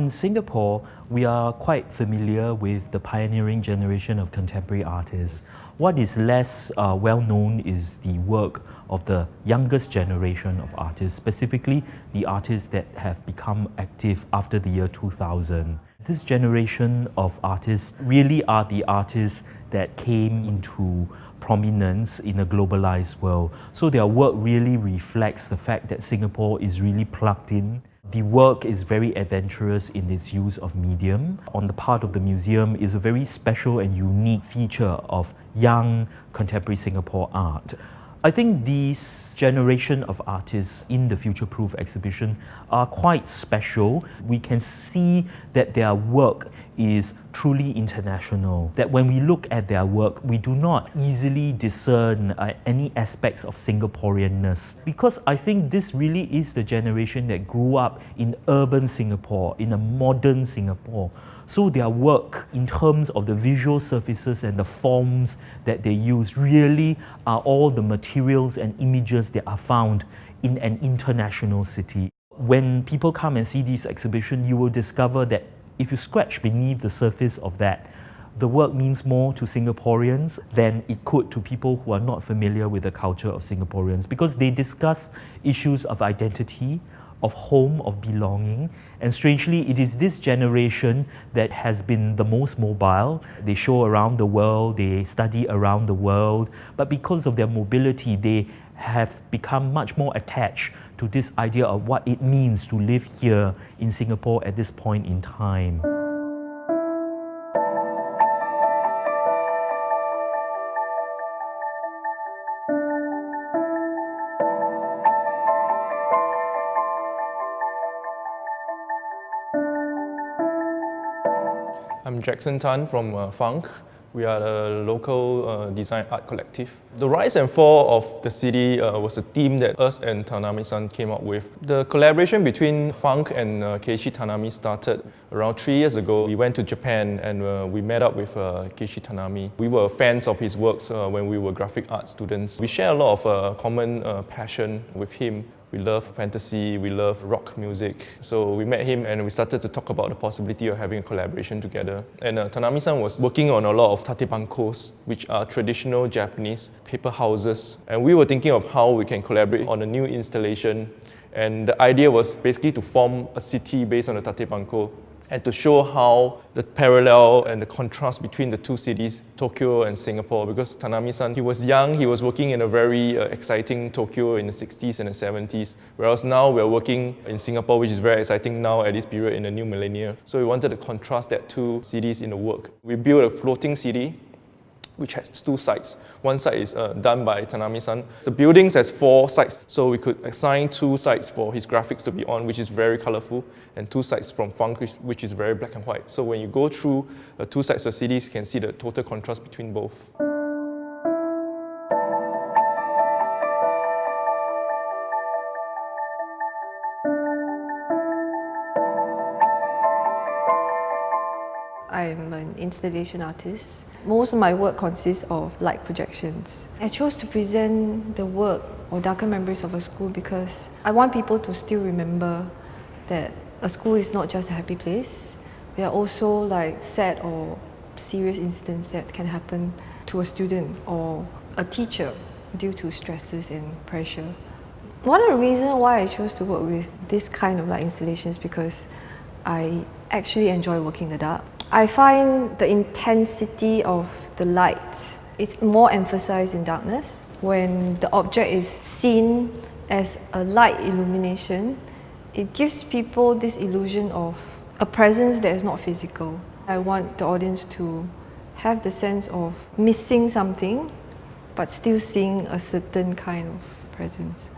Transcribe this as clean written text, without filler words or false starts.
In Singapore, we are quite familiar with the pioneering generation of contemporary artists. What is less well known is the work of the youngest generation of artists, specifically the artists that have become active after the year 2000. This generation of artists really are the artists that came into prominence in a globalized world. So their work really reflects the fact that Singapore is really plugged in. The work is very adventurous in its use of medium. On the part of the museum is a very special and unique feature of young contemporary Singapore art. I think these generation of artists in the Future Proof exhibition are quite special. We can see that their work is truly international, that when we look at their work, we do not easily discern any aspects of Singaporeanness. Because I think this really is the generation that grew up in urban Singapore, in a modern Singapore. So their work in terms of the visual surfaces and the forms that they use really are all the materials and images that are found in an international city. When people come and see this exhibition, you will discover that if you scratch beneath the surface of that, the work means more to Singaporeans than it could to people who are not familiar with the culture of Singaporeans, because they discuss issues of identity, of home, of belonging. And strangely, it is this generation that has been the most mobile. They show around the world, they study around the world, but because of their mobility, they have become much more attached to this idea of what it means to live here in Singapore at this point in time. I'm Jackson Tan from Phunk. We are the local design art collective. The rise and fall of the city was a theme that us and Tanami-san came up with. The collaboration between Phunk and Keiichi Tanami started around 3 years ago. We went to Japan and we met up with Keiichi Tanami. We were fans of his works when we were graphic art students. We share a lot of common passion with him. We love fantasy, we love rock music. So we met him and we started to talk about the possibility of having a collaboration together. And Tanami-san was working on a lot of tatebankos, which are traditional Japanese paper houses. And we were thinking of how we can collaborate on a new installation. And the idea was basically to form a city based on the tatebanko, and to show how the parallel and the contrast between the two cities, Tokyo and Singapore. Because Tanami-san, he was young, he was working in a very exciting Tokyo in the 60s and the 70s, whereas now we're working in Singapore, which is very exciting now at this period in the new millennia. So we wanted to contrast that two cities in the work. We built a floating city, which has 2 sites. One site is done by Tanami-san. The buildings has 4 sites, so we could assign 2 sites for his graphics to be on, which is very colorful, and 2 sites from Phunk, which is very black and white. So when you go through 2 sites of cities, you can see the total contrast between both. I'm an installation artist. Most of my work consists of light projections. I chose to present the work or darker memories of a school because I want people to still remember that a school is not just a happy place. There are also like sad or serious incidents that can happen to a student or a teacher due to stresses and pressure. One of the reasons why I chose to work with this kind of like installations is because I actually enjoy working in the dark. I find the intensity of the light is more emphasized in darkness. When the object is seen as a light illumination, it gives people this illusion of a presence that is not physical. I want the audience to have the sense of missing something, but still seeing a certain kind of presence.